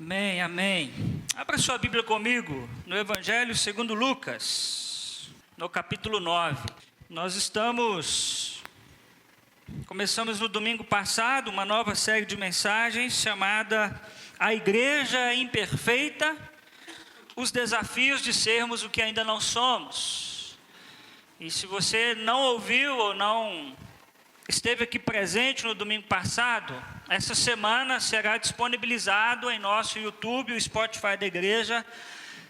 Amém, amém. Abra sua Bíblia comigo no Evangelho segundo Lucas, no capítulo 9. Começamos no domingo passado uma nova série de mensagens chamada A Igreja Imperfeita, os desafios de sermos o que ainda não somos. E se você não ouviu ou não esteve aqui presente no domingo passado, essa semana será disponibilizado em nosso YouTube, o Spotify da igreja,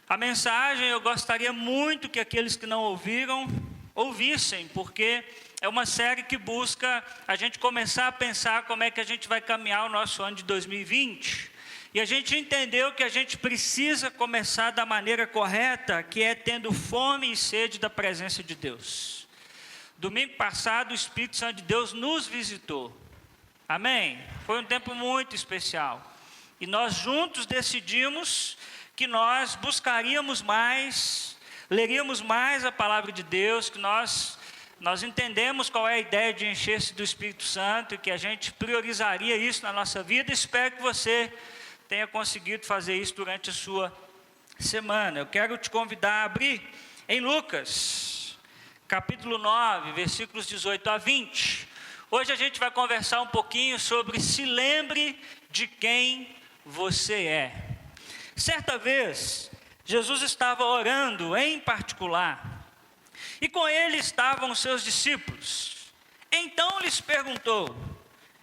a mensagem. Eu gostaria muito que aqueles que não ouviram, ouvissem, porque é uma série que busca a gente começar a pensar como é que a gente vai caminhar o nosso ano de 2020. E a gente entendeu que a gente precisa começar da maneira correta, que é tendo fome e sede da presença de Deus. Domingo passado, o Espírito Santo de Deus nos visitou. Amém? Foi um tempo muito especial. E nós juntos decidimos que nós buscaríamos mais, leríamos mais a palavra de Deus, que nós entendemos qual é a ideia de encher-se do Espírito Santo e que a gente priorizaria isso na nossa vida. Espero que você tenha conseguido fazer isso durante a sua semana. Eu quero te convidar a abrir em Lucas, capítulo 9, versículos 18 a 20. Hoje a gente vai conversar um pouquinho sobre se lembre de quem você é. Certa vez, Jesus estava orando em particular, e com ele estavam os seus discípulos. Então lhes perguntou: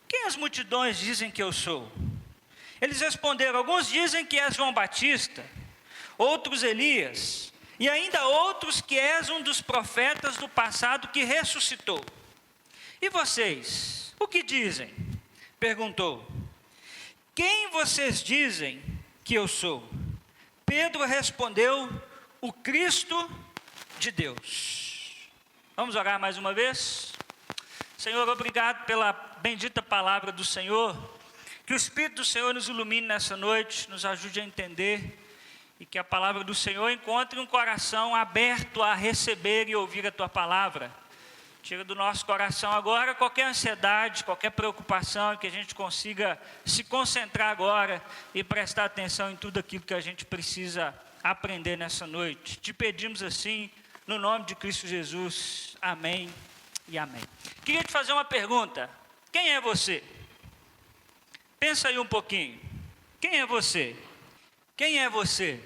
quem as multidões dizem que eu sou? Eles responderam: alguns dizem que és João Batista, outros Elias, e ainda outros que és um dos profetas do passado que ressuscitou. E vocês, o que dizem? Perguntou. Quem vocês dizem que eu sou? Pedro respondeu: o Cristo de Deus. Vamos orar mais uma vez? Senhor, obrigado pela bendita palavra do Senhor. Que o Espírito do Senhor nos ilumine nessa noite, nos ajude a entender, e que a palavra do Senhor encontre um coração aberto a receber e ouvir a Tua palavra. Tira do nosso coração agora qualquer ansiedade, qualquer preocupação, que a gente consiga se concentrar agora e prestar atenção em tudo aquilo que a gente precisa aprender nessa noite. Te pedimos assim, no nome de Cristo Jesus. Amém e amém. Queria te fazer uma pergunta. Quem é você? Pensa aí um pouquinho. Quem é você? Quem é você?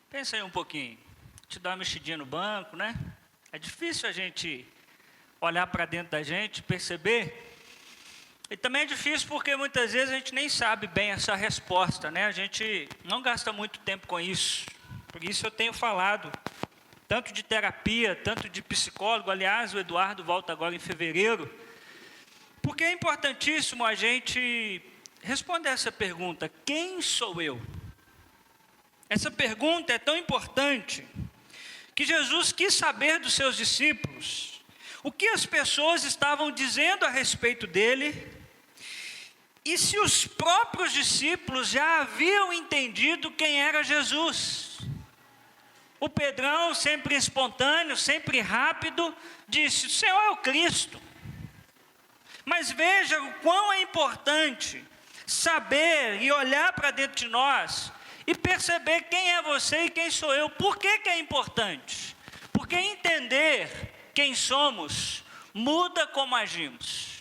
Pensa aí um pouquinho. Te dá uma mexidinha no banco, né? É difícil a gente olhar para dentro da gente, perceber. E também é difícil porque muitas vezes a gente nem sabe bem essa resposta, né? A gente não gasta muito tempo com isso. Por isso eu tenho falado tanto de terapia, tanto de psicólogo. Aliás, o Eduardo volta agora em fevereiro. Porque é importantíssimo a gente responder essa pergunta: quem sou eu? Essa pergunta é tão importante que Jesus quis saber dos seus discípulos o que as pessoas estavam dizendo a respeito dele, e se os próprios discípulos já haviam entendido quem era Jesus. O Pedrão, sempre espontâneo, sempre rápido, disse: o Senhor é o Cristo. Mas veja o quão é importante saber e olhar para dentro de nós e perceber quem é você e quem sou eu. Por que é importante? Porque entender quem somos muda como agimos.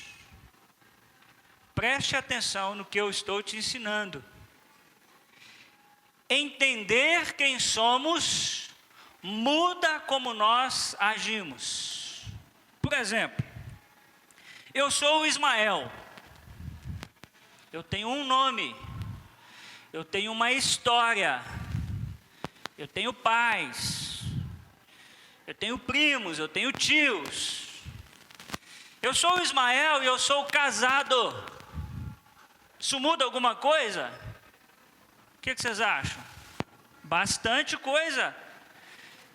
Preste atenção no que eu estou te ensinando. Entender quem somos muda como nós agimos. Por exemplo, eu sou o Ismael. Eu tenho um nome. Eu tenho uma história. Eu tenho pais. Eu tenho primos, eu tenho tios. Eu sou o Ismael e eu sou casado. Isso muda alguma coisa? O que vocês acham? Bastante coisa.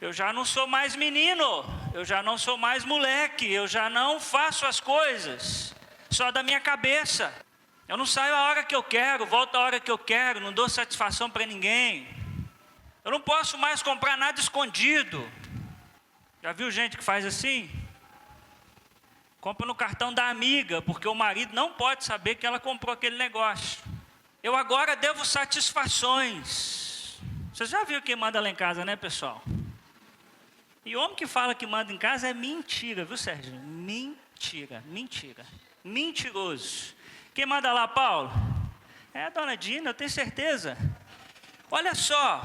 Eu já não sou mais menino, eu já não sou mais moleque, eu já não faço as coisas só da minha cabeça. Eu não saio a hora que eu quero, volto a hora que eu quero, não dou satisfação para ninguém. Eu não posso mais comprar nada escondido. Já viu gente que faz assim? Compra no cartão da amiga, porque o marido não pode saber que ela comprou aquele negócio. Eu agora devo satisfações. Vocês já viram quem manda lá em casa, né, pessoal? E homem que fala que manda em casa é mentira, viu, Sérgio? Mentira. Mentiroso. Quem manda lá, Paulo? É a dona Dina, eu tenho certeza. Olha só.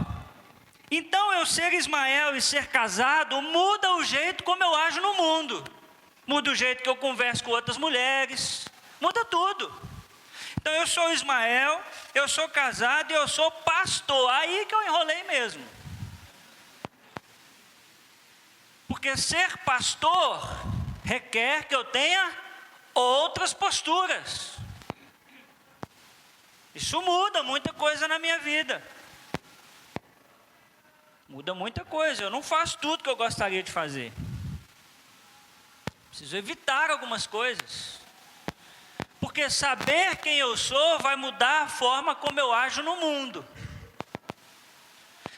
Então eu ser Ismael e ser casado muda o jeito como eu ajo no mundo. Muda o jeito que eu converso com outras mulheres. Muda tudo. Então eu sou Ismael, eu sou casado e eu sou pastor. Aí que eu enrolei mesmo. Porque ser pastor requer que eu tenha outras posturas. Isso muda muita coisa na minha vida. Muda muita coisa. Eu não faço tudo que eu gostaria de fazer. Preciso evitar algumas coisas. Porque saber quem eu sou vai mudar a forma como eu ajo no mundo.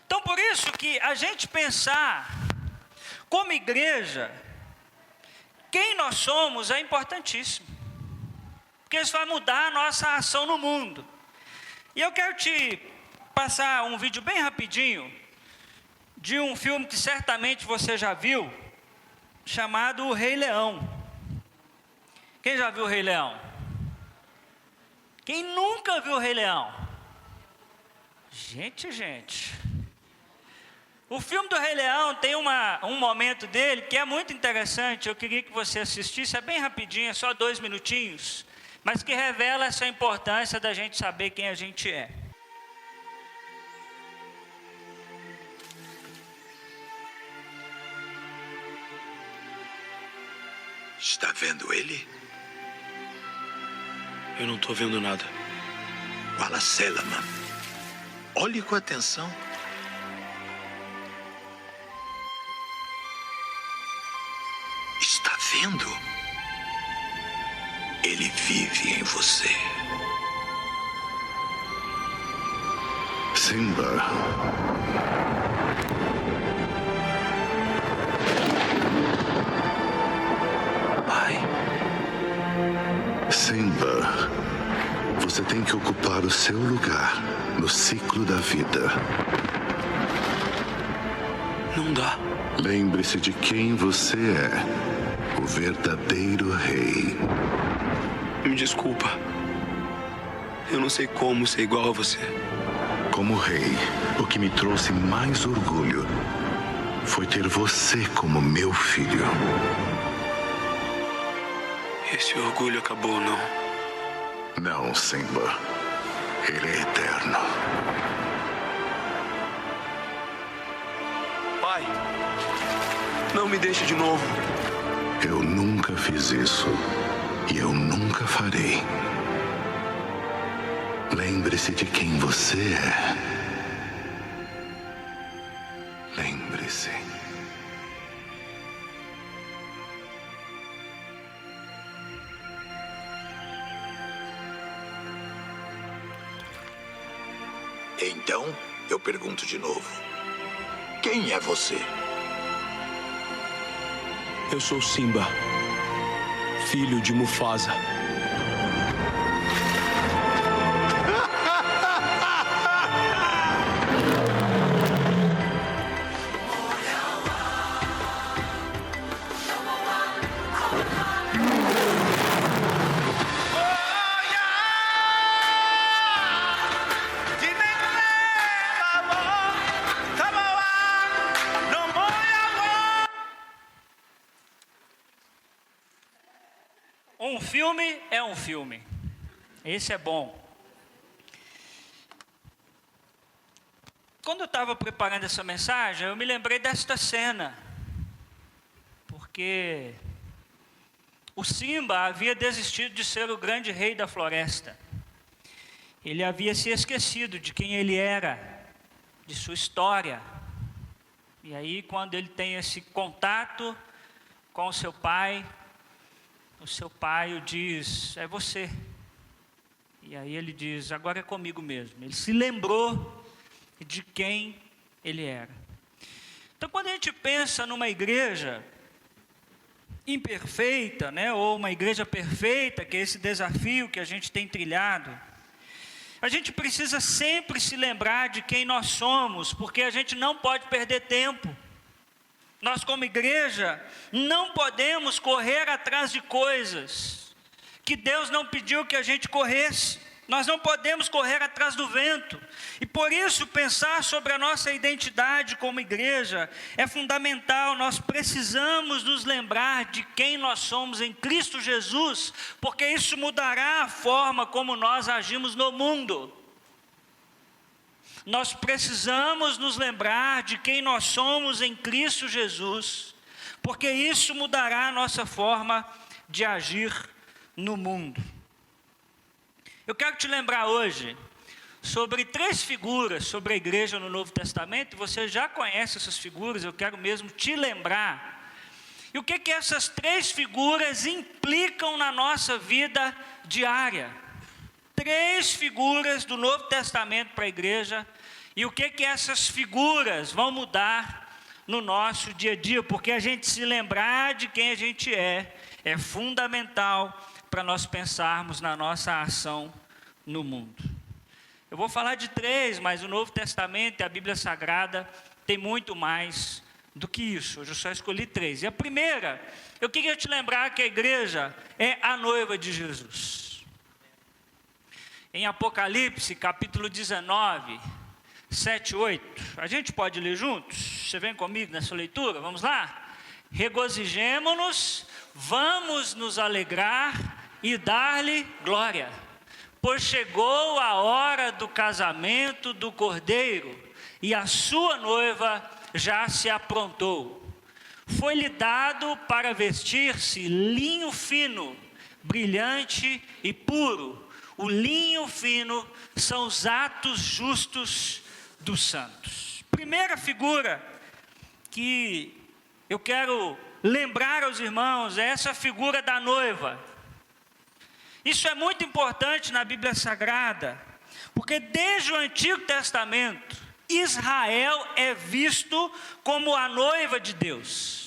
Então, por isso que a gente pensar como igreja, quem nós somos é importantíssimo. Porque isso vai mudar a nossa ação no mundo. E eu quero te passar um vídeo bem rapidinho de um filme que certamente você já viu, chamado O Rei Leão. Quem já viu O Rei Leão? Quem nunca viu O Rei Leão? Gente. O filme do Rei Leão tem um momento dele que é muito interessante. Eu queria que você assistisse, é bem rapidinho, é só 2 minutinhos, mas que revela essa importância da gente saber quem a gente é. Está vendo ele? Eu não estou vendo nada. Fala, Selaman. Olhe com atenção. Está vendo? Ele vive em você. Simba. Pai. Simba, você tem que ocupar o seu lugar no ciclo da vida. Não dá. Lembre-se de quem você é, o verdadeiro rei. Me desculpa. Eu não sei como ser igual a você. Como rei, o que me trouxe mais orgulho foi ter você como meu filho. Esse orgulho acabou, não? Não, Simba. Ele é eterno. Pai, não me deixe de novo. Eu nunca fiz isso e eu nunca farei. Lembre-se de quem você é. Lembre-se. Então, eu pergunto de novo. Quem é você? Eu sou Simba, filho de Mufasa. Um filme é um filme. Esse é bom. Quando eu estava preparando essa mensagem, eu me lembrei desta cena. Porque o Simba havia desistido de ser o grande rei da floresta. Ele havia se esquecido de quem ele era, de sua história. E aí, quando ele tem esse contato com o seu pai o diz, é você. E aí ele diz, agora é comigo mesmo. Ele se lembrou de quem ele era. Então, quando a gente pensa numa igreja imperfeita, né, ou uma igreja perfeita, que é esse desafio que a gente tem trilhado, A gente precisa sempre se lembrar de quem nós somos, porque a gente não pode perder tempo. Nós, como igreja, não podemos correr atrás de coisas que Deus não pediu que a gente corresse. Nós não podemos correr atrás do vento. E por isso, pensar sobre a nossa identidade como igreja é fundamental. Nós precisamos nos lembrar de quem nós somos em Cristo Jesus, porque isso mudará a forma como nós agimos no mundo. Nós precisamos nos lembrar de quem nós somos em Cristo Jesus, porque isso mudará a nossa forma de agir no mundo. Eu quero te lembrar hoje sobre 3 figuras sobre a igreja no Novo Testamento. Você já conhece essas figuras, eu quero mesmo te lembrar. E o que essas 3 figuras implicam na nossa vida diária? 3 figuras do Novo Testamento para a igreja. E o que essas figuras vão mudar no nosso dia a dia? Porque a gente se lembrar de quem a gente é fundamental para nós pensarmos na nossa ação no mundo. Eu vou falar de 3, mas o Novo Testamento e a Bíblia Sagrada tem muito mais do que isso. Hoje eu só escolhi 3. E a primeira, eu queria te lembrar que a igreja é a noiva de Jesus. Em Apocalipse, capítulo 19, 7 e 8. A gente pode ler juntos? Você vem comigo nessa leitura? Vamos lá? Regozijemo-nos, vamos nos alegrar e dar-lhe glória, pois chegou a hora do casamento do Cordeiro, e a sua noiva já se aprontou. Foi-lhe dado para vestir-se linho fino, brilhante e puro. O linho fino são os atos justos dos santos. Primeira figura que eu quero lembrar aos irmãos é essa figura da noiva. Isso é muito importante na Bíblia Sagrada, porque desde o Antigo Testamento, Israel é visto como a noiva de Deus.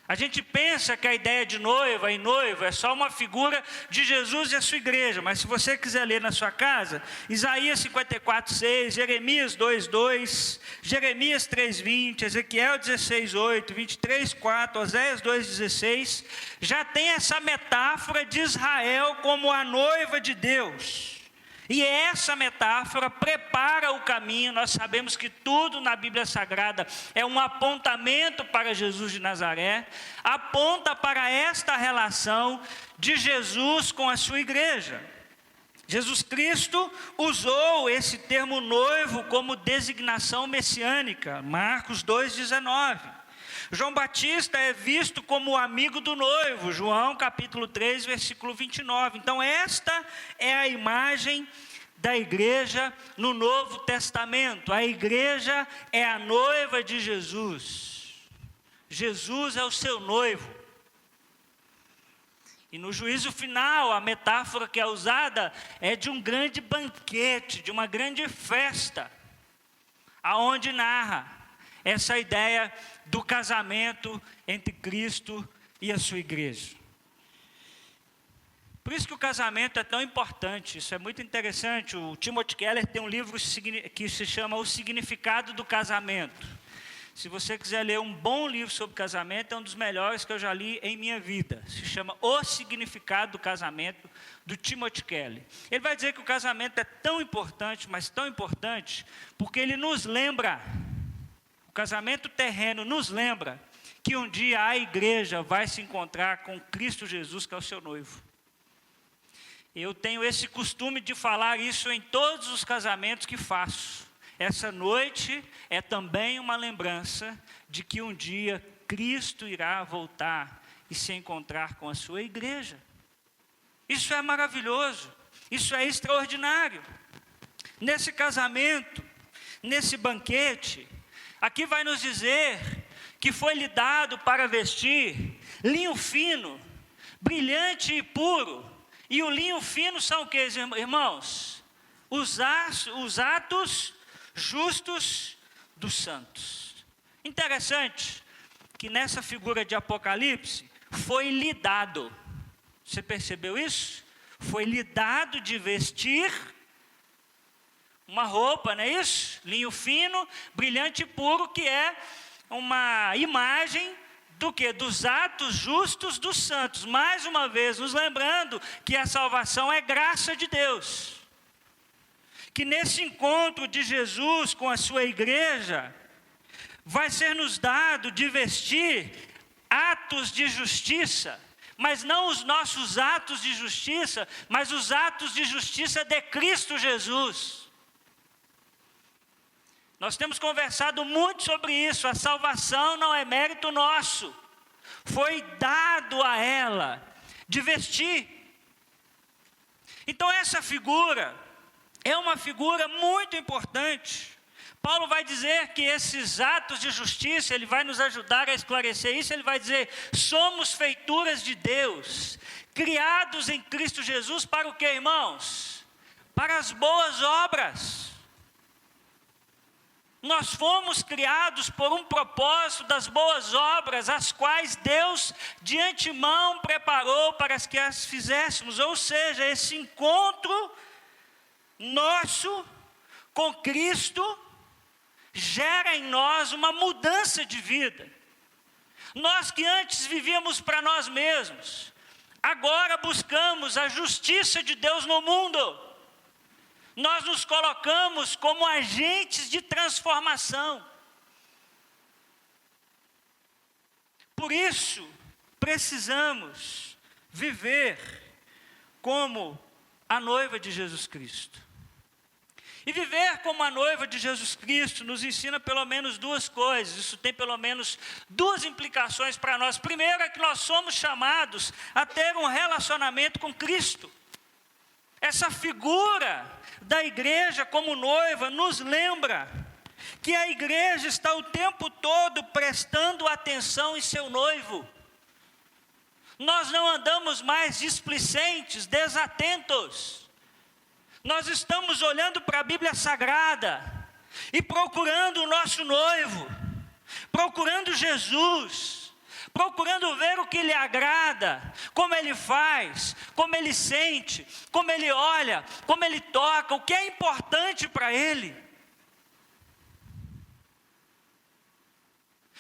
A gente pensa que a ideia de noiva e noivo é só uma figura de Jesus e a sua igreja, mas se você quiser ler na sua casa, Isaías 54, 6, Jeremias 2, 2, Jeremias 3, 20, Ezequiel 16, 8, 23, 4, Oséias 2, 16, já tem essa metáfora de Israel como a noiva de Deus. E essa metáfora prepara o caminho. Nós sabemos que tudo na Bíblia Sagrada é um apontamento para Jesus de Nazaré, aponta para esta relação de Jesus com a sua igreja. Jesus Cristo usou esse termo noivo como designação messiânica, Marcos 2,19. João Batista é visto como o amigo do noivo, João capítulo 3, versículo 29. Então esta é a imagem da igreja no Novo Testamento. A igreja é a noiva de Jesus. Jesus é o seu noivo. E no juízo final, a metáfora que é usada é de um grande banquete, de uma grande festa, aonde narra essa ideia do casamento entre Cristo e a sua igreja. Por isso que o casamento é tão importante, isso é muito interessante. O Timothy Keller tem um livro que se chama O Significado do Casamento. Se você quiser ler um bom livro sobre casamento, é um dos melhores que eu já li em minha vida. Se chama O Significado do Casamento, do Timothy Keller. Ele vai dizer que o casamento é tão importante, mas tão importante, porque ele nos lembra. O casamento terreno nos lembra que um dia a igreja vai se encontrar com Cristo Jesus, que é o seu noivo. Eu tenho esse costume de falar isso em todos os casamentos que faço. Essa noite é também uma lembrança de que um dia Cristo irá voltar e se encontrar com a sua igreja. Isso é maravilhoso, isso é extraordinário. Nesse casamento, nesse banquete, aqui vai nos dizer que foi lhe dado para vestir linho fino, brilhante e puro. E o linho fino são o que, irmãos? Os atos justos dos santos. Interessante que nessa figura de Apocalipse foi lhe dado. Você percebeu isso? Foi lhe dado de vestir uma roupa, não é isso? Linho fino, brilhante e puro, que é uma imagem do quê? Dos atos justos dos santos. Mais uma vez, nos lembrando que a salvação é graça de Deus. Que nesse encontro de Jesus com a sua igreja, vai ser nos dado de vestir atos de justiça, mas não os nossos atos de justiça, mas os atos de justiça de Cristo Jesus. Nós temos conversado muito sobre isso. A salvação não é mérito nosso, foi dado a ela de vestir. Então essa figura é uma figura muito importante. Paulo vai dizer que esses atos de justiça, ele vai nos ajudar a esclarecer isso, ele vai dizer, somos feituras de Deus, criados em Cristo Jesus para o quê, irmãos? Para as boas obras. Nós fomos criados por um propósito das boas obras, as quais Deus de antemão preparou para que as fizéssemos. Ou seja, esse encontro nosso com Cristo gera em nós uma mudança de vida. Nós que antes vivíamos para nós mesmos, agora buscamos a justiça de Deus no mundo. Nós nos colocamos como agentes de transformação. Por isso, precisamos viver como a noiva de Jesus Cristo. E viver como a noiva de Jesus Cristo nos ensina pelo menos duas coisas. Isso tem pelo menos duas implicações para nós. Primeiro é que nós somos chamados a ter um relacionamento com Cristo. Essa figura da igreja como noiva nos lembra que a igreja está o tempo todo prestando atenção em seu noivo. Nós não andamos mais displicentes, desatentos. Nós estamos olhando para a Bíblia Sagrada e procurando o nosso noivo, procurando Jesus, procurando ver o que lhe agrada, como ele faz, como ele sente, como ele olha, como ele toca, o que é importante para ele.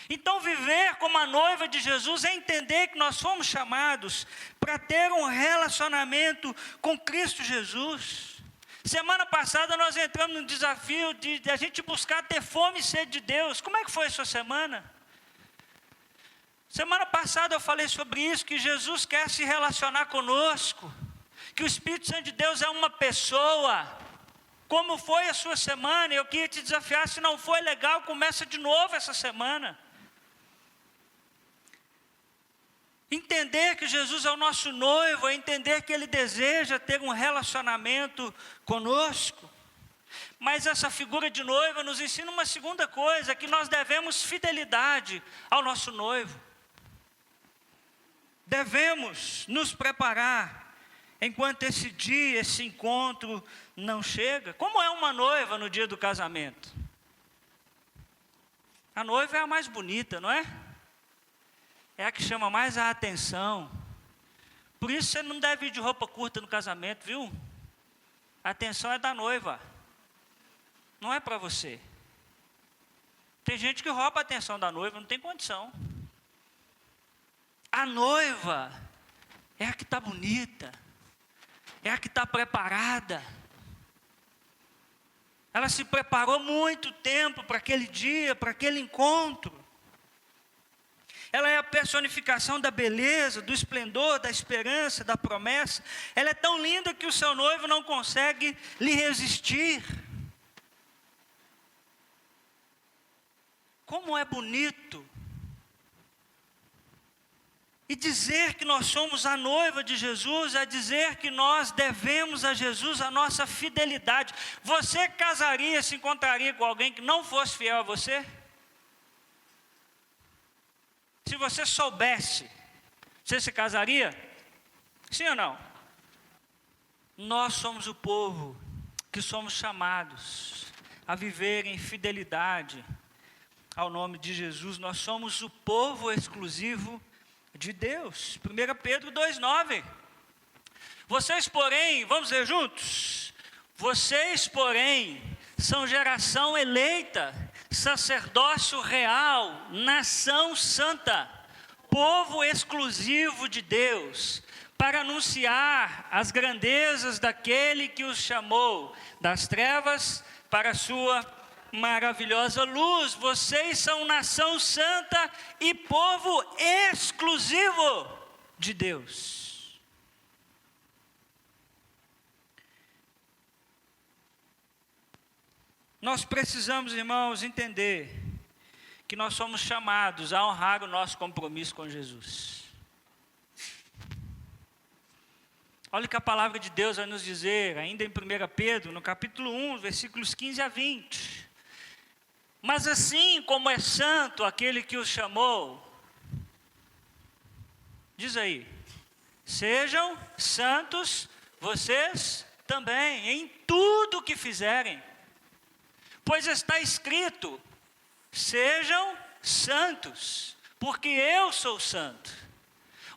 Então viver como a noiva de Jesus é entender que nós fomos chamados para ter um relacionamento com Cristo Jesus. Semana passada nós entramos no desafio de a gente buscar ter fome e sede de Deus. Como é que foi a sua semana? Semana passada eu falei sobre isso, que Jesus quer se relacionar conosco, que o Espírito Santo de Deus é uma pessoa. Como foi a sua semana? Eu queria te desafiar, se não foi legal, começa de novo essa semana. Entender que Jesus é o nosso noivo, é entender que Ele deseja ter um relacionamento conosco. Mas essa figura de noiva nos ensina uma segunda coisa, que nós devemos fidelidade ao nosso noivo. Devemos nos preparar enquanto esse dia, esse encontro não chega. Como é uma noiva no dia do casamento? A noiva é a mais bonita, não é? É a que chama mais a atenção. Por isso você não deve ir de roupa curta no casamento, viu? A atenção é da noiva, não é para você. Tem gente que rouba a atenção da noiva, não tem condição. A noiva é a que está bonita, é a que está preparada. Ela se preparou muito tempo para aquele dia, para aquele encontro. Ela é a personificação da beleza, do esplendor, da esperança, da promessa. Ela é tão linda que o seu noivo não consegue lhe resistir. Como é bonito. E dizer que nós somos a noiva de Jesus é dizer que nós devemos a Jesus a nossa fidelidade. Você casaria, se encontraria com alguém que não fosse fiel a você? Se você soubesse, você se casaria? Sim ou não? Nós somos o povo que somos chamados a viver em fidelidade ao nome de Jesus. Nós somos o povo exclusivo de Deus. 1 Pedro 2,9. Vocês, porém, vamos ler juntos? Vocês, porém, são geração eleita, sacerdócio real, nação santa, povo exclusivo de Deus, para anunciar as grandezas daquele que os chamou das trevas para a sua maravilhosa luz. Vocês são nação santa e povo exclusivo de Deus. Nós precisamos, irmãos, entender que nós somos chamados a honrar o nosso compromisso com Jesus. Olha o que a palavra de Deus vai nos dizer, ainda em 1 Pedro, no capítulo 1, versículos 15 a 20. Mas assim como é santo aquele que os chamou, diz aí, sejam santos vocês também, em tudo o que fizerem. Pois está escrito, sejam santos, porque eu sou santo.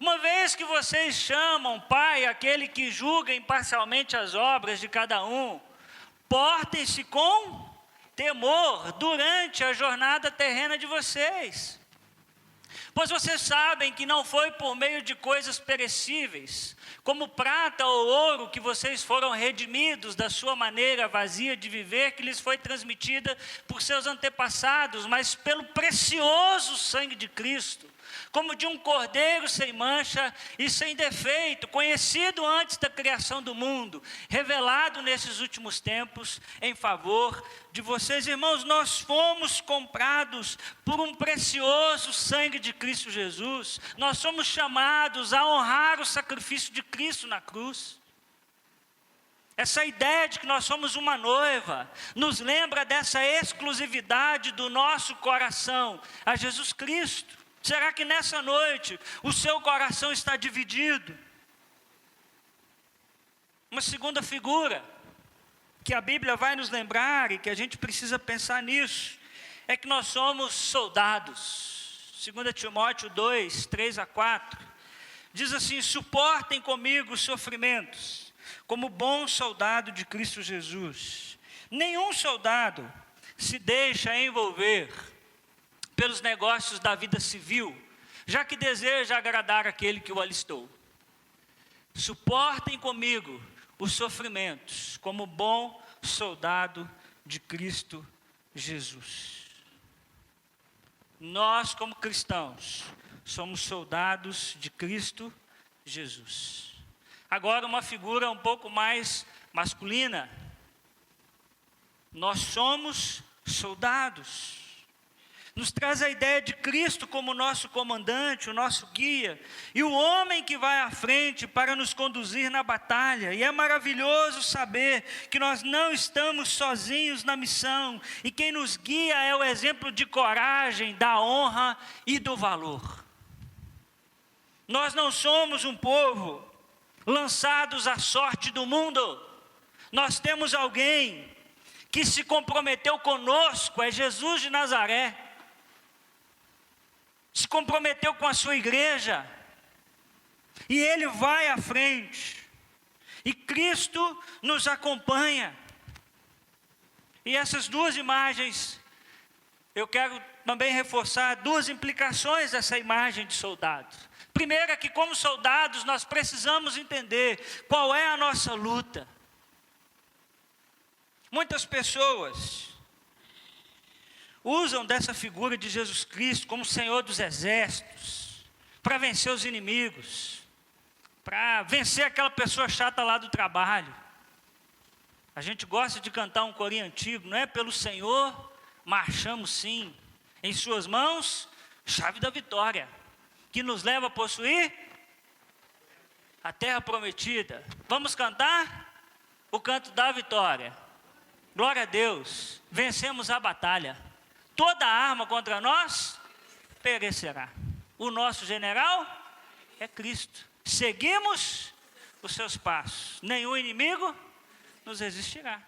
Uma vez que vocês chamam Pai aquele que julga imparcialmente as obras de cada um, portem-se com temor durante a jornada terrena de vocês. Pois vocês sabem que não foi por meio de coisas perecíveis, como prata ou ouro, que vocês foram redimidos da sua maneira vazia de viver, que lhes foi transmitida por seus antepassados, mas pelo precioso sangue de Cristo, como de um cordeiro sem mancha e sem defeito, conhecido antes da criação do mundo, revelado nesses últimos tempos em favor de vocês. Irmãos, nós fomos comprados por um precioso sangue de Cristo Jesus. Nós somos chamados a honrar o sacrifício de Cristo na cruz. Essa ideia de que nós somos uma noiva nos lembra dessa exclusividade do nosso coração a Jesus Cristo. Será que nessa noite o seu coração está dividido? Uma segunda figura que a Bíblia vai nos lembrar e que a gente precisa pensar nisso, é que nós somos soldados. 2 Timóteo 2, 3 a 4, diz assim, suportem comigo os sofrimentos, como bom soldado de Cristo Jesus. Nenhum soldado se deixa envolver pelos negócios da vida civil, já que deseja agradar aquele que o alistou. Suportem comigo os sofrimentos, como bom soldado de Cristo Jesus. Nós, como cristãos, somos soldados de Cristo Jesus. Agora, uma figura um pouco mais masculina. Nós somos soldados. Nos traz a ideia de Cristo como nosso comandante, o nosso guia, e o homem que vai à frente para nos conduzir na batalha. E é maravilhoso saber que nós não estamos sozinhos na missão, e quem nos guia é o exemplo de coragem, da honra e do valor. Nós não somos um povo lançados à sorte do mundo. Nós temos alguém que se comprometeu conosco, é Jesus de Nazaré. Se comprometeu com a sua igreja, e Ele vai à frente, e Cristo nos acompanha. E essas duas imagens, eu quero também reforçar duas implicações dessa imagem de soldado. Primeiro é que como soldados nós precisamos entender qual é a nossa luta. Muitas pessoas usam dessa figura de Jesus Cristo como Senhor dos exércitos, para vencer os inimigos, para vencer aquela pessoa chata lá do trabalho. A gente gosta de cantar um corinho antigo, não é? Pelo Senhor marchamos sim, em suas mãos, chave da vitória, que nos leva a possuir a terra prometida. Vamos cantar o canto da vitória. Glória a Deus, vencemos a batalha. Toda arma contra nós perecerá. O nosso general é Cristo. Seguimos os seus passos. Nenhum inimigo nos resistirá.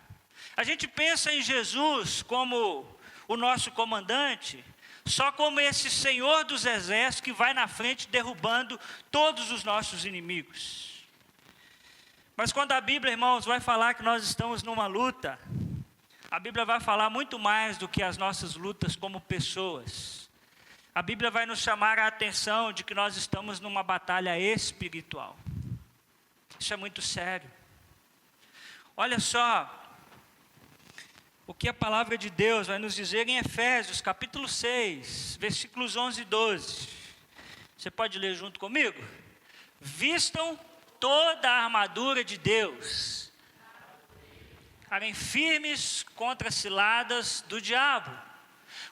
A gente pensa em Jesus como o nosso comandante, só como esse Senhor dos exércitos que vai na frente derrubando todos os nossos inimigos. Mas quando a Bíblia, irmãos, vai falar que nós estamos numa luta, A Bíblia vai falar muito mais do que as nossas lutas como pessoas. A Bíblia vai nos chamar a atenção de que nós estamos numa batalha espiritual. Isso é muito sério. Olha só o que a palavra de Deus vai nos dizer em Efésios, capítulo 6, versículos 11 e 12. Você pode ler junto comigo? Vistam toda a armadura de Deus, ficarem firmes contra as ciladas do diabo,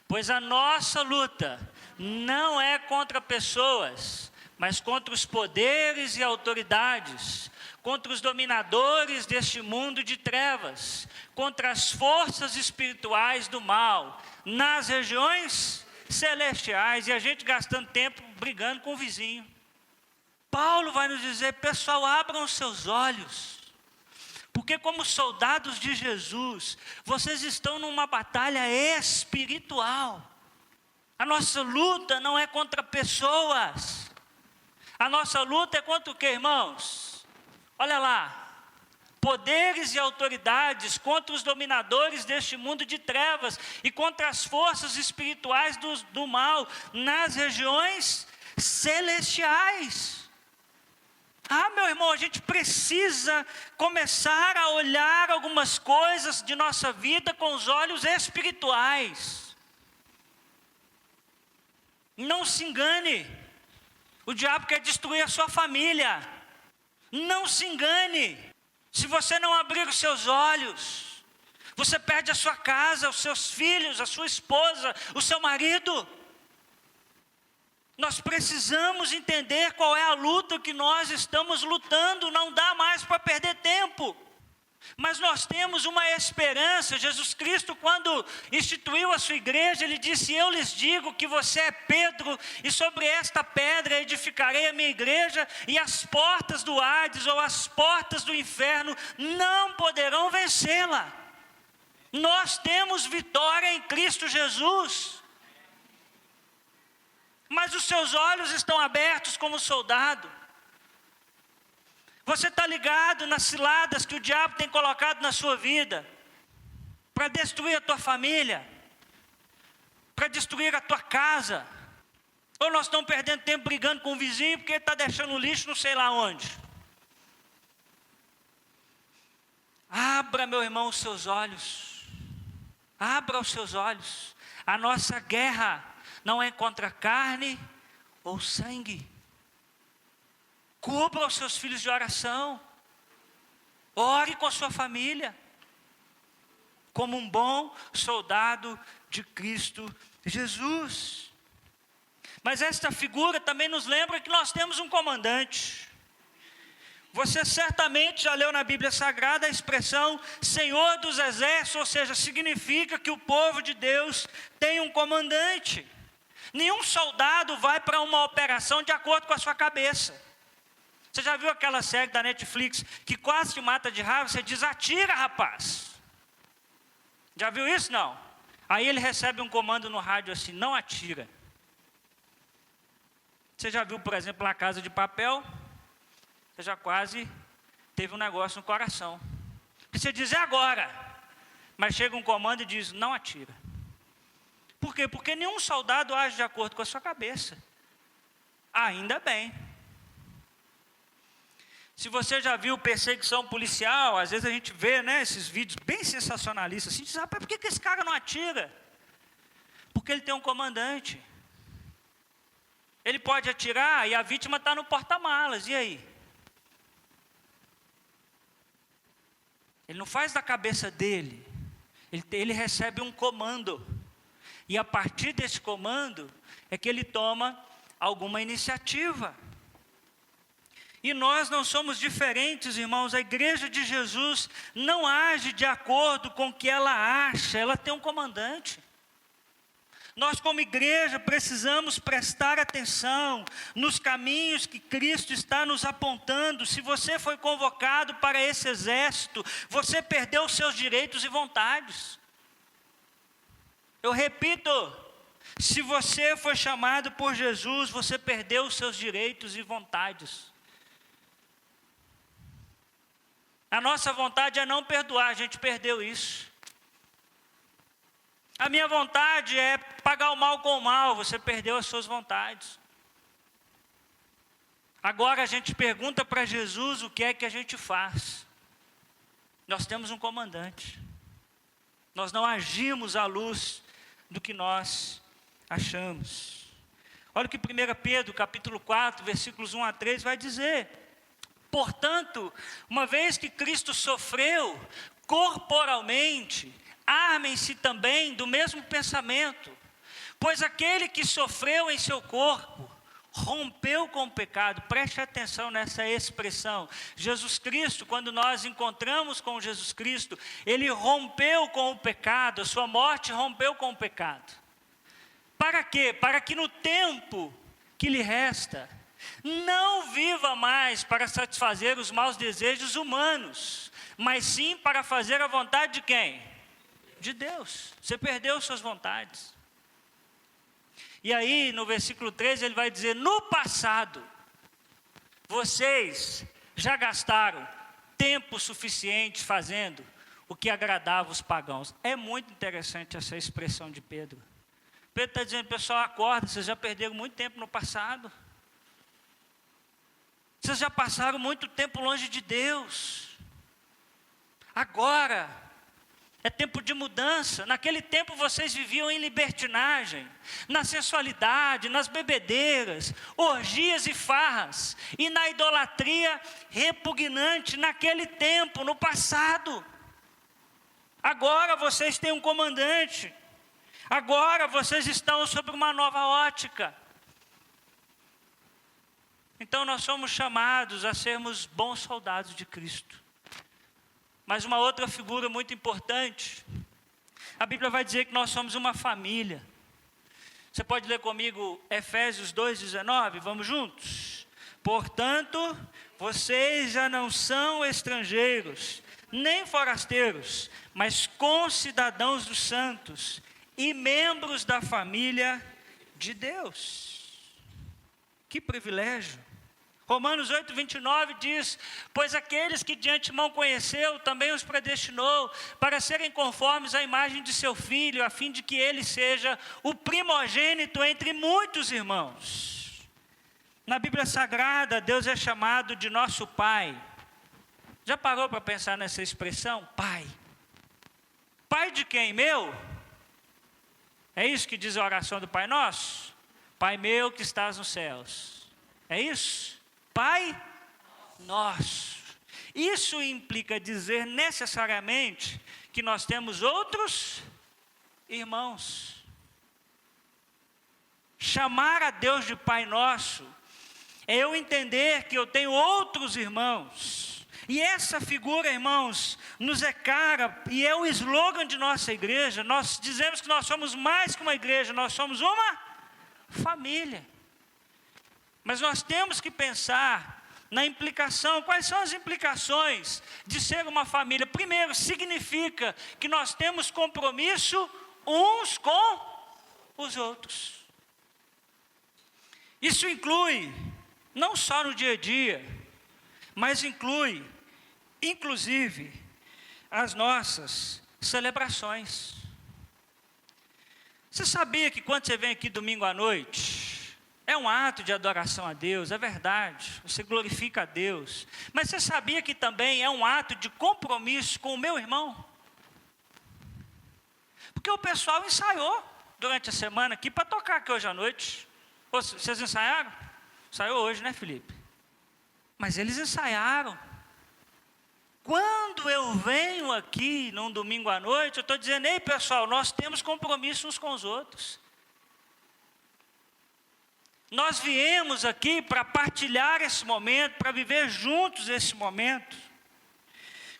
pois a nossa luta não é contra pessoas, mas contra os poderes e autoridades, contra os dominadores deste mundo de trevas, contra as forças espirituais do mal, nas regiões celestiais, e a gente gastando tempo brigando com o vizinho. Paulo vai nos dizer, pessoal, abram os seus olhos, porque como soldados de Jesus, vocês estão numa batalha espiritual. A nossa luta não é contra pessoas, a nossa luta é contra o que, irmãos? Olha lá, poderes e autoridades, contra os dominadores deste mundo de trevas e contra as forças espirituais do mal nas regiões celestiais. Ah, meu irmão, a gente precisa começar a olhar algumas coisas de nossa vida com os olhos espirituais. Não se engane, o diabo quer destruir a sua família. Não se engane, se você não abrir os seus olhos, você perde a sua casa, os seus filhos, a sua esposa, o seu marido. Nós precisamos entender qual é a luta que nós estamos lutando, não dá mais para perder tempo. Mas nós temos uma esperança. Jesus Cristo, quando instituiu a sua igreja, Ele disse, eu lhes digo que você é Pedro, e sobre esta pedra edificarei a minha igreja, e as portas do Hades, ou as portas do inferno, não poderão vencê-la. Nós temos vitória em Cristo Jesus. Mas os seus olhos estão abertos como soldado. Você está ligado nas ciladas que o diabo tem colocado na sua vida, para destruir a tua família, para destruir a tua casa. Ou nós estamos perdendo tempo brigando com o vizinho, porque ele está deixando o lixo não sei lá onde. Abra, meu irmão, os seus olhos. Abra os seus olhos. A nossa guerra não é contra carne ou sangue. Cubra os seus filhos de oração. Ore com a sua família. Como um bom soldado de Cristo Jesus. Mas esta figura também nos lembra que nós temos um comandante. Você certamente já leu na Bíblia Sagrada a expressão Senhor dos Exércitos, ou seja, significa que o povo de Deus tem um comandante. Nenhum soldado vai para uma operação de acordo com a sua cabeça. Você já viu aquela série da Netflix que quase te mata de raiva? Você diz, atira, rapaz. Já viu isso? Não. Aí ele recebe um comando no rádio assim, não atira. Você já viu, por exemplo, La Casa de Papel? Você já quase teve um negócio no coração. Você diz, é agora. Mas chega um comando e diz, não atira. Por quê? Porque nenhum soldado age de acordo com a sua cabeça. Ainda bem. Se você já viu perseguição policial, às vezes a gente vê, né, esses vídeos bem sensacionalistas, assim, diz, rapaz, por que esse cara não atira? Porque ele tem um comandante. Ele pode atirar e a vítima está no porta-malas, e aí? Ele não faz da cabeça dele, ele recebe um comando. E a partir desse comando é que ele toma alguma iniciativa. E nós não somos diferentes, irmãos. A igreja de Jesus não age de acordo com o que ela acha, ela tem um comandante. Nós, como igreja, precisamos prestar atenção nos caminhos que Cristo está nos apontando. Se você foi convocado para esse exército, você perdeu os seus direitos e vontades. Eu repito, se você foi chamado por Jesus, você perdeu os seus direitos e vontades. A nossa vontade é não perdoar, a gente perdeu isso. A minha vontade é pagar o mal com o mal. Você perdeu as suas vontades. Agora a gente pergunta para Jesus o que é que a gente faz. Nós temos um comandante. Nós não agimos à luz do que nós achamos. Olha o que 1 Pedro, capítulo 4, versículos 1 a 3 vai dizer. Portanto, uma vez que Cristo sofreu corporalmente, armem-se também do mesmo pensamento, pois aquele que sofreu em seu corpo, rompeu com o pecado. Preste atenção nessa expressão. Jesus Cristo, quando nós encontramos com Jesus Cristo, ele rompeu com o pecado, a sua morte rompeu com o pecado. Para quê? Para que no tempo que lhe resta, não viva mais para satisfazer os maus desejos humanos, mas sim para fazer a vontade de quem? De Deus. Você perdeu suas vontades. E aí, no versículo 13, ele vai dizer: no passado, vocês já gastaram tempo suficiente fazendo o que agradava os pagãos. É muito interessante essa expressão de Pedro. Pedro está dizendo: pessoal, acorda, vocês já perderam muito tempo no passado. Vocês já passaram muito tempo longe de Deus. Agora é tempo de mudança. Naquele tempo vocês viviam em libertinagem, na sensualidade, nas bebedeiras, orgias e farras, e na idolatria repugnante naquele tempo, no passado. Agora vocês têm um comandante. Agora vocês estão sob uma nova ótica. Então nós somos chamados a sermos bons soldados de Cristo. Mas uma outra figura muito importante, a Bíblia vai dizer que nós somos uma família. Você pode ler comigo Efésios 2,19? Vamos juntos? Portanto, vocês já não são estrangeiros, nem forasteiros, mas concidadãos dos santos e membros da família de Deus. Que privilégio! Romanos 8, 29 diz: pois aqueles que de antemão conheceu, também os predestinou para serem conformes à imagem de seu Filho, a fim de que ele seja o primogênito entre muitos irmãos. Na Bíblia Sagrada, Deus é chamado de nosso Pai. Já parou para pensar nessa expressão? Pai. Pai de quem? Meu? É isso que diz a oração do Pai Nosso? Pai meu que estás nos céus. É isso? Pai nosso. Isso implica dizer necessariamente que nós temos outros irmãos. Chamar a Deus de Pai nosso é eu entender que eu tenho outros irmãos. E essa figura, irmãos, nos é cara e é o slogan de nossa igreja. Nós dizemos que nós somos mais que uma igreja, nós somos uma família. Mas nós temos que pensar na implicação. Quais são as implicações de ser uma família? Primeiro, significa que nós temos compromisso uns com os outros. Isso inclui, não só no dia a dia, mas inclui, inclusive, as nossas celebrações. Você sabia que quando você vem aqui domingo à noite, é um ato de adoração a Deus, é verdade, você glorifica a Deus. Mas você sabia que também é um ato de compromisso com o meu irmão? Porque o pessoal ensaiou durante a semana aqui para tocar aqui hoje à noite. Vocês ensaiaram? Ensaiou hoje, né, Felipe? Mas eles ensaiaram. Quando eu venho aqui num domingo à noite, eu estou dizendo: ei pessoal, nós temos compromisso uns com os outros. Nós viemos aqui para partilhar esse momento, para viver juntos esse momento.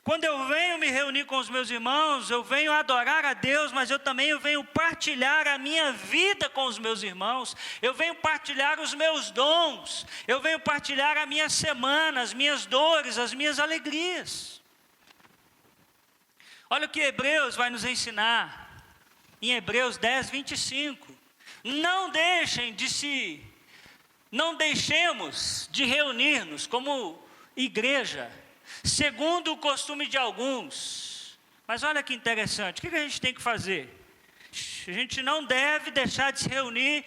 Quando eu venho me reunir com os meus irmãos, eu venho adorar a Deus, mas eu também venho partilhar a minha vida com os meus irmãos. Eu venho partilhar os meus dons. Eu venho partilhar a minha semana, as minhas dores, as minhas alegrias. Olha o que Hebreus vai nos ensinar. Em Hebreus 10, 25. Não deixemos de reunir-nos como igreja, segundo o costume de alguns. Mas olha que interessante, o que a gente tem que fazer? A gente não deve deixar de se reunir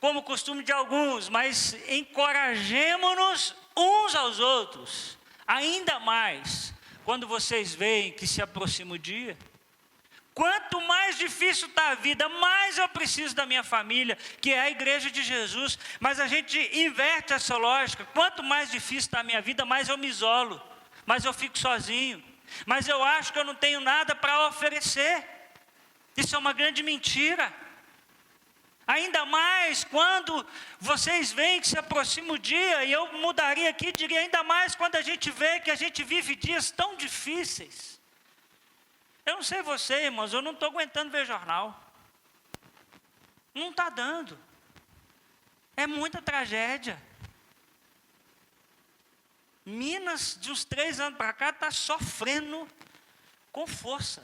como costume de alguns, mas encorajemo-nos uns aos outros, ainda mais quando vocês veem que se aproxima o dia. Quanto mais difícil está a vida, mais eu preciso da minha família, que é a igreja de Jesus. Mas a gente inverte essa lógica. Quanto mais difícil está a minha vida, mais eu me isolo, mais eu fico sozinho, mas eu acho que eu não tenho nada para oferecer. Isso é uma grande mentira. Ainda mais quando vocês veem que se aproxima o dia, e eu mudaria aqui, diria ainda mais quando a gente vê que a gente vive dias tão difíceis. Eu não sei você, irmãos, eu não estou aguentando ver jornal. Não está dando. É muita tragédia. Minas, de uns 3 anos para cá, está sofrendo com força.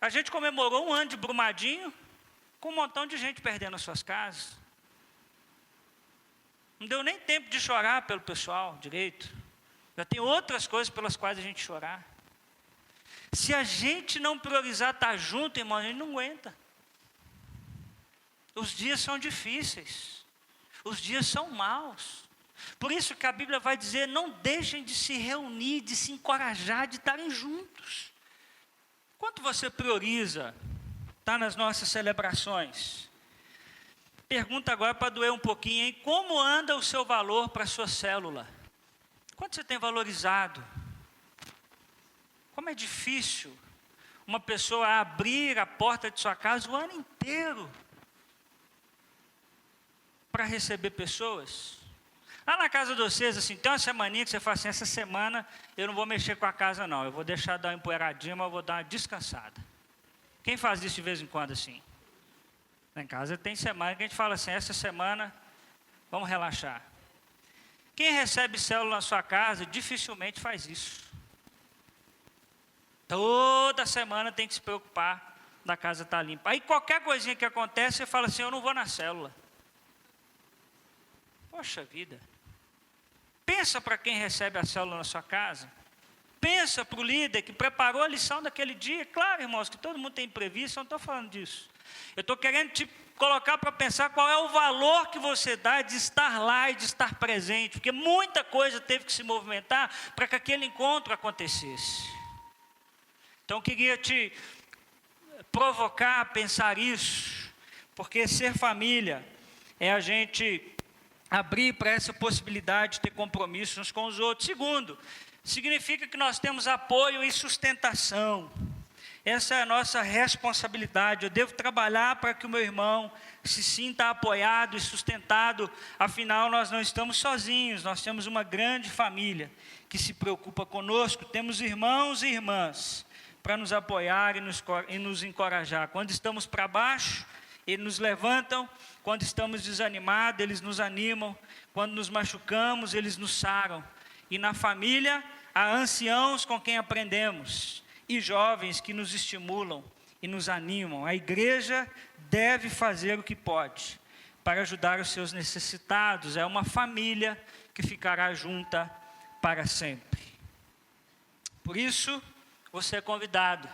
A gente comemorou 1 ano de Brumadinho, com um montão de gente perdendo as suas casas. Não deu nem tempo de chorar pelo pessoal direito. Já tem outras coisas pelas quais a gente chorar. Se a gente não priorizar estar junto, irmão, a gente não aguenta. Os dias são difíceis. Os dias são maus. Por isso que a Bíblia vai dizer, não deixem de se reunir, de se encorajar, de estarem juntos. Quanto você prioriza estar nas nossas celebrações? Pergunta agora para doer um pouquinho, hein? Como anda o seu valor para a sua célula? Quanto você tem valorizado? Como é difícil uma pessoa abrir a porta de sua casa o ano inteiro para receber pessoas. Lá na casa de vocês, assim, tem uma semaninha que você fala assim, essa semana eu não vou mexer com a casa não, eu vou deixar dar uma empoeiradinha, mas eu vou dar uma descansada. Quem faz isso de vez em quando assim? Lá em casa tem semana que a gente fala assim, essa semana vamos relaxar. Quem recebe célula na sua casa dificilmente faz isso. Toda semana tem que se preocupar da casa estar limpa. Aí qualquer coisinha que acontece, você fala assim, eu não vou na célula. Poxa vida. Pensa para quem recebe a célula na sua casa. Pensa para o líder que preparou a lição daquele dia. Claro, irmãos, que todo mundo tem imprevisto, eu não estou falando disso. Eu estou querendo te colocar para pensar qual é o valor que você dá de estar lá e de estar presente. Porque muita coisa teve que se movimentar para que aquele encontro acontecesse. Então, eu queria te provocar a pensar isso, porque ser família é a gente abrir para essa possibilidade de ter compromisso uns com os outros. Segundo, significa que nós temos apoio e sustentação. Essa é a nossa responsabilidade. Eu devo trabalhar para que o meu irmão se sinta apoiado e sustentado. Afinal, nós não estamos sozinhos, nós temos uma grande família que se preocupa conosco. Temos irmãos e irmãs para nos apoiar e nos encorajar. Quando estamos para baixo, eles nos levantam. Quando estamos desanimados, eles nos animam. Quando nos machucamos, eles nos saram. E na família, há anciãos com quem aprendemos. E jovens que nos estimulam e nos animam. A igreja deve fazer o que pode para ajudar os seus necessitados. É uma família que ficará junta para sempre. Por isso, você é convidado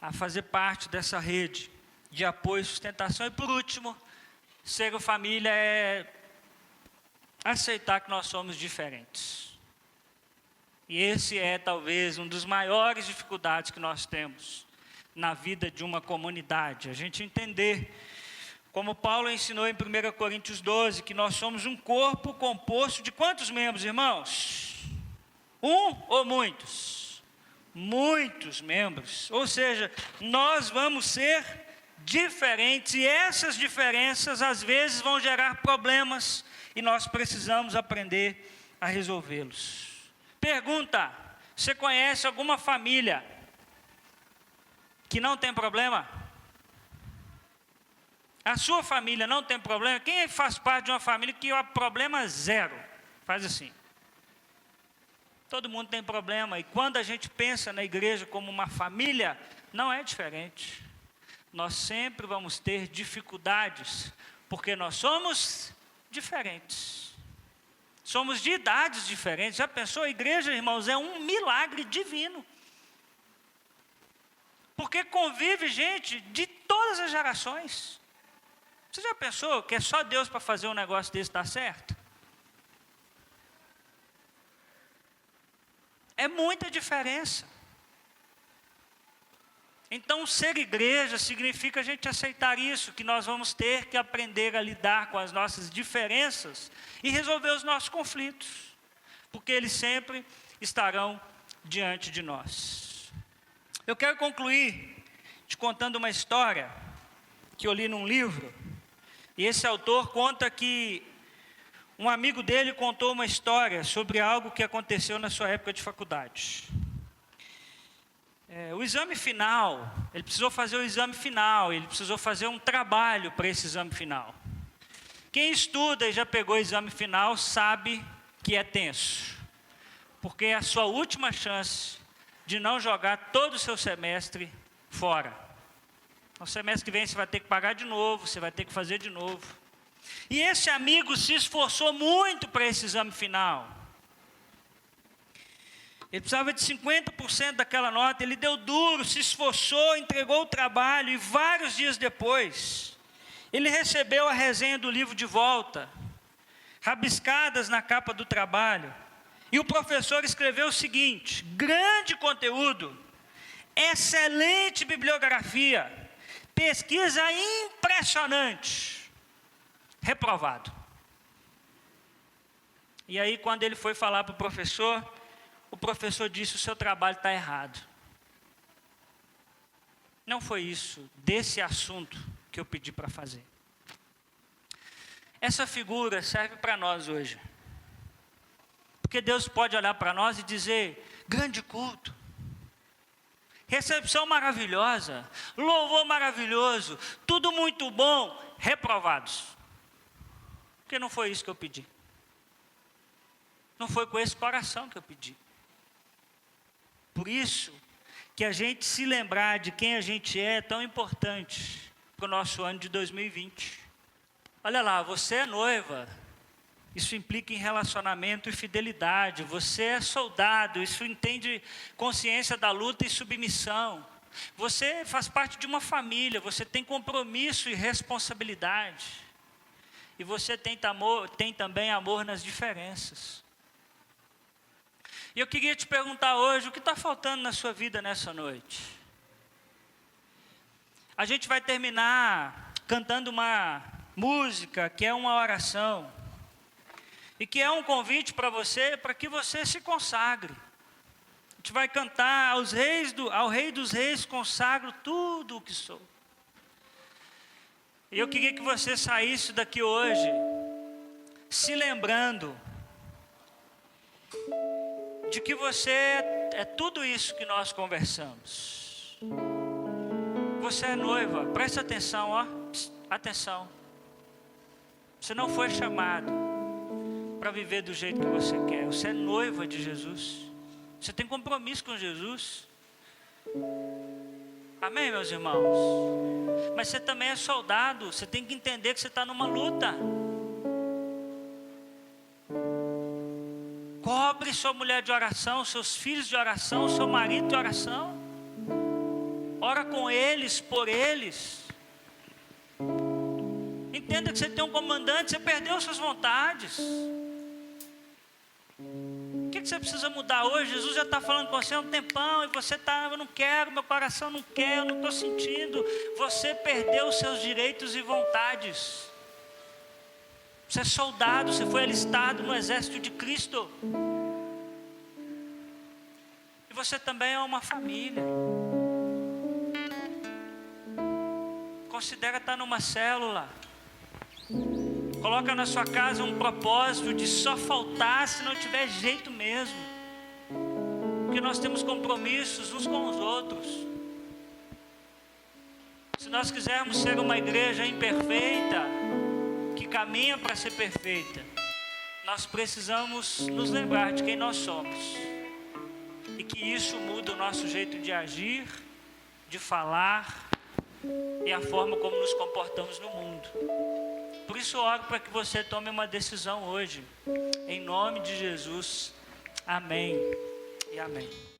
a fazer parte dessa rede de apoio e sustentação. E por último, ser família é aceitar que nós somos diferentes. E esse é talvez um dos maiores dificuldades que nós temos na vida de uma comunidade. A gente entender, como Paulo ensinou em 1 Coríntios 12, que nós somos um corpo composto de quantos membros, irmãos? Um ou muitos? Muitos membros, ou seja, nós vamos ser diferentes e essas diferenças às vezes vão gerar problemas e nós precisamos aprender a resolvê-los. Pergunta, você conhece alguma família que não tem problema? A sua família não tem problema? Quem faz parte de uma família que há problema zero? Faz assim. Todo mundo tem problema, e quando a gente pensa na igreja como uma família, não é diferente. Nós sempre vamos ter dificuldades, porque nós somos diferentes. Somos de idades diferentes. Já pensou? A igreja, irmãos, é um milagre divino. Porque convive gente de todas as gerações. Você já pensou que é só Deus para fazer um negócio desse dar certo? É muita diferença. Então, ser igreja significa a gente aceitar isso, que nós vamos ter que aprender a lidar com as nossas diferenças e resolver os nossos conflitos, porque eles sempre estarão diante de nós. Eu quero concluir te contando uma história que eu li num livro, e esse autor conta que um amigo dele contou uma história sobre algo que aconteceu na sua época de faculdade. O exame final, ele precisou fazer o exame final, ele precisou fazer um trabalho para esse exame final. Quem estuda e já pegou o exame final sabe que é tenso, porque é a sua última chance de não jogar todo o seu semestre fora. No semestre que vem você vai ter que pagar de novo, você vai ter que fazer de novo. E esse amigo se esforçou muito para esse exame final. Ele precisava de 50% daquela nota, ele deu duro, se esforçou, entregou o trabalho, e vários dias depois, ele recebeu a resenha do livro de volta, rabiscadas na capa do trabalho, e o professor escreveu o seguinte: grande conteúdo, excelente bibliografia, pesquisa impressionante, reprovado. E aí, quando ele foi falar para o professor disse: o seu trabalho está errado. Não foi isso, desse assunto, que eu pedi para fazer. Essa figura serve para nós hoje. Porque Deus pode olhar para nós e dizer: grande culto, recepção maravilhosa, louvor maravilhoso, tudo muito bom, reprovados. Porque não foi isso que eu pedi. Não foi com esse coração que eu pedi. Por isso que a gente se lembrar de quem a gente é tão importante para o nosso ano de 2020. Olha lá, você é noiva, isso implica em relacionamento e fidelidade. Você é soldado, isso entende consciência da luta e submissão. Você faz parte de uma família, você tem compromisso e responsabilidade. E você tem também amor nas diferenças. E eu queria te perguntar hoje, o que está faltando na sua vida nessa noite? A gente vai terminar cantando uma música que é uma oração, e que é um convite para você, para que você se consagre. A gente vai cantar ao Rei dos Reis consagro tudo o que sou. E eu queria que você saísse daqui hoje se lembrando de que você é tudo isso que nós conversamos. Você é noiva, presta atenção, ó, atenção. Você não foi chamado para viver do jeito que você quer. Você é noiva de Jesus. Você tem compromisso com Jesus. Amém, meus irmãos? Mas você também é soldado. Você tem que entender que você está numa luta. Cobre sua mulher de oração, seus filhos de oração, seu marido de oração. Ora com eles, por eles. Entenda que você tem um comandante, você perdeu suas vontades. O que você precisa mudar hoje? Jesus já está falando com você há um tempão e você está: eu não quero, meu coração não quer, eu não estou sentindo. Você perdeu os seus direitos e vontades. Você é soldado, você foi alistado no exército de Cristo. E você também é uma família. Considera estar numa célula. Coloca na sua casa um propósito de só faltar se não tiver jeito mesmo. Porque nós temos compromissos uns com os outros. Se nós quisermos ser uma igreja imperfeita, que caminha para ser perfeita, nós precisamos nos lembrar de quem nós somos. E que isso muda o nosso jeito de agir, de falar e a forma como nos comportamos no mundo. Por isso eu oro para que você tome uma decisão hoje. Em nome de Jesus. Amém e amém.